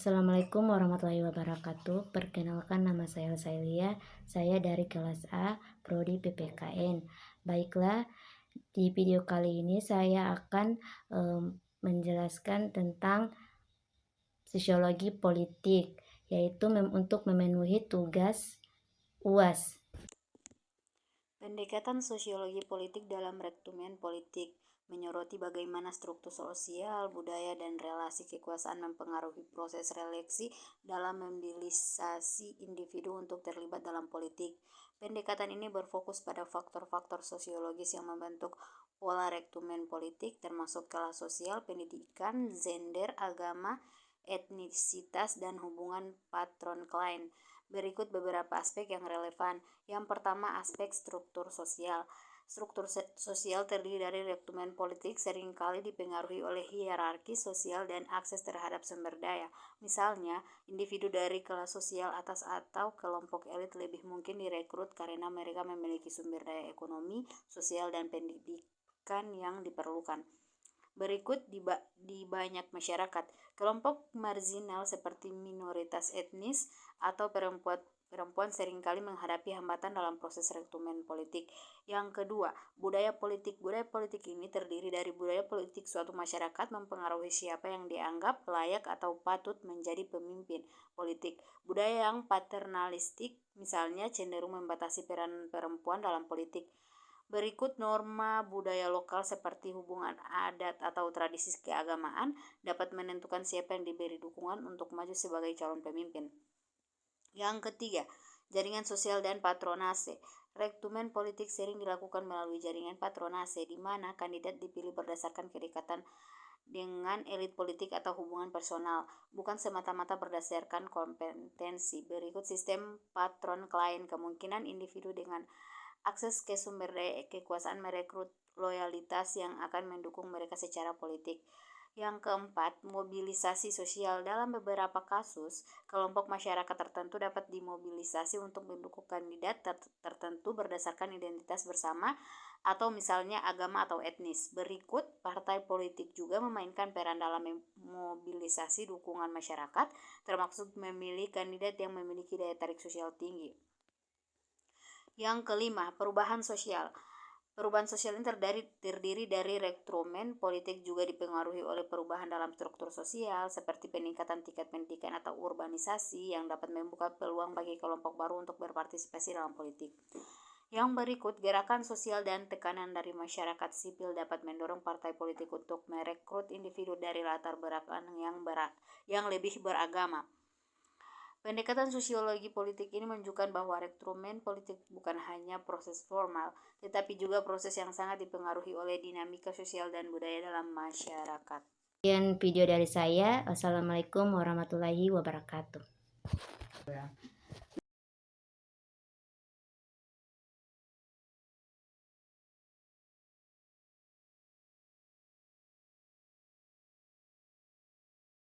Assalamualaikum warahmatullahi wabarakatuh. Perkenalkan, nama saya Sailia. Saya dari kelas A, Prodi PPKN. Baiklah, di video kali ini saya akan menjelaskan tentang sosiologi politik, yaitu untuk memenuhi tugas UAS. Pendekatan sosiologi politik dalam rektomen politik menyoroti bagaimana struktur sosial, budaya, dan relasi kekuasaan mempengaruhi proses seleksi dalam mobilisasi individu untuk terlibat dalam politik. Pendekatan ini berfokus pada faktor-faktor sosiologis yang membentuk pola rektomen politik, termasuk kelas sosial, pendidikan, gender, agama, etnisitas, dan hubungan patron-klien. Berikut beberapa aspek yang relevan. Yang pertama, aspek struktur sosial. Struktur sosial terdiri dari rektomen politik seringkali dipengaruhi oleh hierarki sosial dan akses terhadap sumber daya. Misalnya, individu dari kelas sosial atas atau kelompok elit lebih mungkin direkrut karena mereka memiliki sumber daya ekonomi, sosial, dan pendidikan yang diperlukan. Berikut di banyak masyarakat, kelompok marginal seperti minoritas etnis atau perempuan seringkali menghadapi hambatan dalam proses rektomen politik. Yang kedua, budaya politik. Budaya politik ini terdiri dari budaya politik suatu masyarakat mempengaruhi siapa yang dianggap layak atau patut menjadi pemimpin politik. Budaya yang paternalistik, misalnya cenderung membatasi peran perempuan dalam politik. Berikut norma budaya lokal seperti hubungan adat atau tradisi keagamaan dapat menentukan siapa yang diberi dukungan untuk maju sebagai calon pemimpin. Yang ketiga, jaringan sosial dan patronase. Rektomen politik sering dilakukan melalui jaringan patronase, di mana kandidat dipilih berdasarkan kedekatan dengan elit politik atau hubungan personal, bukan semata-mata berdasarkan kompetensi. Berikut sistem patron-klien. Kemungkinan individu dengan akses ke sumber daya kekuasaan merekrut loyalitas yang akan mendukung mereka secara politik. Yang keempat, mobilisasi sosial. Dalam beberapa kasus, kelompok masyarakat tertentu dapat dimobilisasi untuk mendukung kandidat tertentu berdasarkan identitas bersama atau misalnya agama atau etnis. Berikut, partai politik juga memainkan peran dalam mobilisasi dukungan masyarakat, termasuk memilih kandidat yang memiliki daya tarik sosial tinggi. Yang kelima, perubahan sosial. Perubahan sosial ini terdiri dari rektomen politik, juga dipengaruhi oleh perubahan dalam struktur sosial seperti peningkatan tingkat pendidikan atau urbanisasi yang dapat membuka peluang bagi kelompok baru untuk berpartisipasi dalam politik. Yang berikut, gerakan sosial dan tekanan dari masyarakat sipil dapat mendorong partai politik untuk merekrut individu dari latar belakang yang lebih beragama. Pendekatan sosiologi politik ini menunjukkan bahwa rektomen politik bukan hanya proses formal, tetapi juga proses yang sangat dipengaruhi oleh dinamika sosial dan budaya dalam masyarakat. Sekian video dari saya. Assalamualaikum warahmatullahi wabarakatuh.